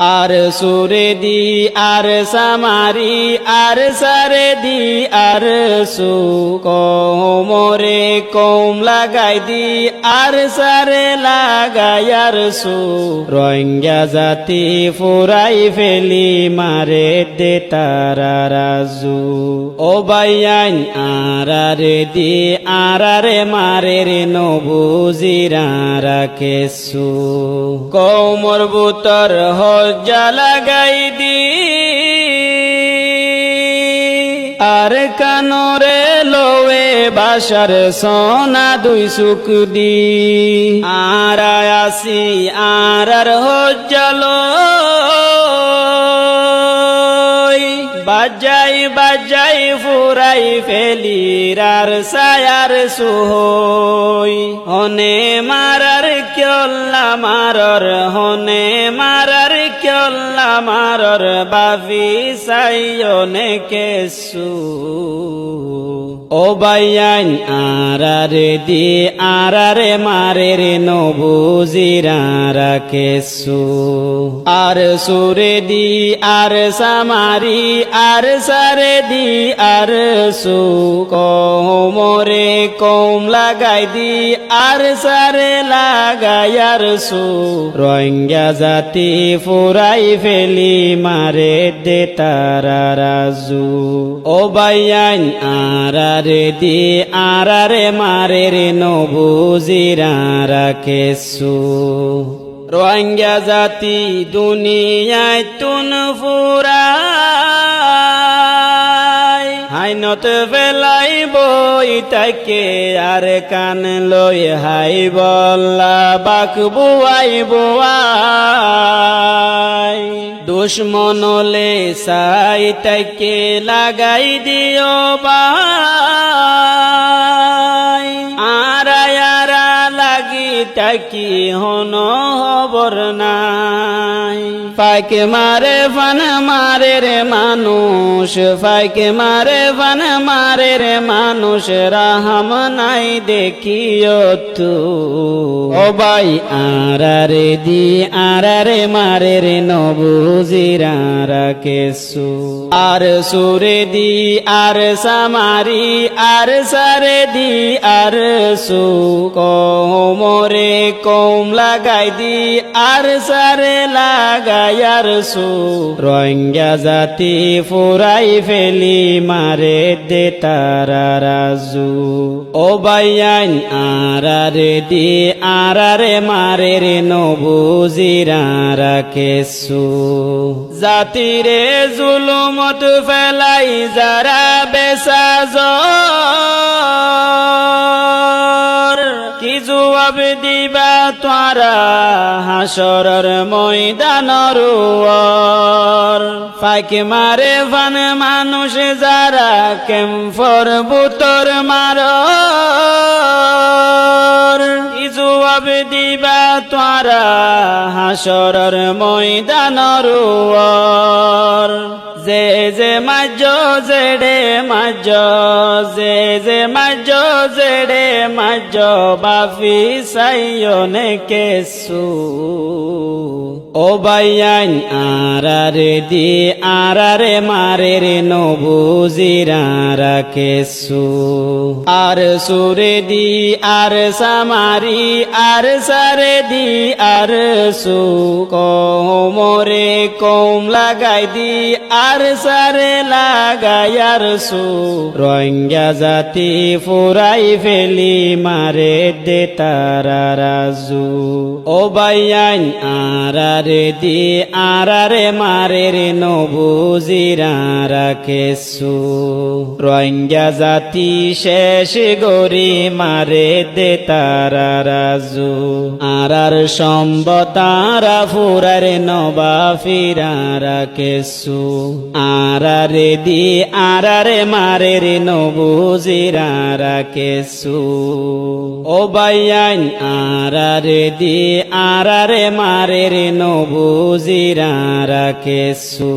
আর সুরে দি আর সামারি আর সারে দি আর সু কোমরে কোম লাগাই দি আর সারে লাগাই আর সু রোহিঙ্গা জাতি ফুরাই ফেলি মারে দে তারা রাজু ও বাইয়ান আরারে দি আরারে মারে রে নবুজিরা রাখেছু কোমর বুতর হজ্জা লাগাই দি আর কানরে লোয়ে বাসার সোনা দুই সুখ দি আর আসি আর হজ্জালো বাজাই বাজাই ফুরাই ফেলি আর সায়ার সুহই হনে মারার কেল্লা মারর হনে মারার কেল্লা মারর বাফি সাইয়নে কেসু ও বাইয়ান আরারে দি আরারে মারে রে নবুজিরা রাখেছু আর সুরে দি আর সামারি আর সারে দি আর সু কোমরে কোম লাগাই দি আর সারে লাগাই আর সু রোহিঙ্গা জাতি ফুরাই ফেলি মারে দে তারা রাজু ও বাইয়ান আরারে দি আরারে মারে রে নবুজিরা রাখেছু রোহিঙ্গা জাতি দুনিয়ায় তুন ফুরাই হাইনত ফেলাই বই তাকে আর কান লই হাই বল্লা বাক বুয়াই বুয়াই দুশ্মনলে সাই তাকে লাগাই দিও বাই আরা লাগি তাকি হন হবর নাই ফাইকে মারে ফান মারে রে মানুষ ফাইকে মারে ফান মারে রে মানুষ রাহাম নাই দেখিও তু ও ভাই আরারে দি আরারে মারে রে নবুজিরা রাখেছু আর সুরে দি আর সামারি আর সারে দি আর সু কোমরে কোম লাগাই দি আর সারে লাগাই আর সু রোহিঙ্গা জাতি ফুরাই ফেলি মারে দে তারা রাজু ও বাইয়ান আরারে দি আরারে মারে রে নবুজিরা রাখেছু জাতিরে জুলুমত ফেলাই যারা বেসাজ কি জবাব দিবা তোরা হাসরের ময়দানর ফাইকে মারে ফান মানুষ যারা কেমফর বুতর মার কি জবাব দিবা তোরা হাসরের ময়দানর যে যে মাজ জেডে মাজ যে যে মাজ জেডে মাজ বাফি সাইয়নে কেসু ও বাইয়ান আরারে দি আরারে মারে রে নবুজিরা রাখেছু আর সুরে দি আর সামারি আর সারে দি আর সু কোমরে কোম লাগাই দি আর সারে লাগাই আর সু রোহিঙ্গা জাতি ফুরাই ফেলি মারে দে তারা রাজু ও বাইয়ান আরারে দি আরারে মারে রে নবুজিরা রাখেছু রোহিঙ্গা জাতি শেষ গরি মারে দে তারা রাজু আরার সম্বতারা ফুরার নবা ফিরা রাখেছু আরারে দি আরারে মারে রে নবুজিরা রাখেছু ও বাইয়ান আরারে দি আরারে মারে রে নবুজিরা রাখেছু।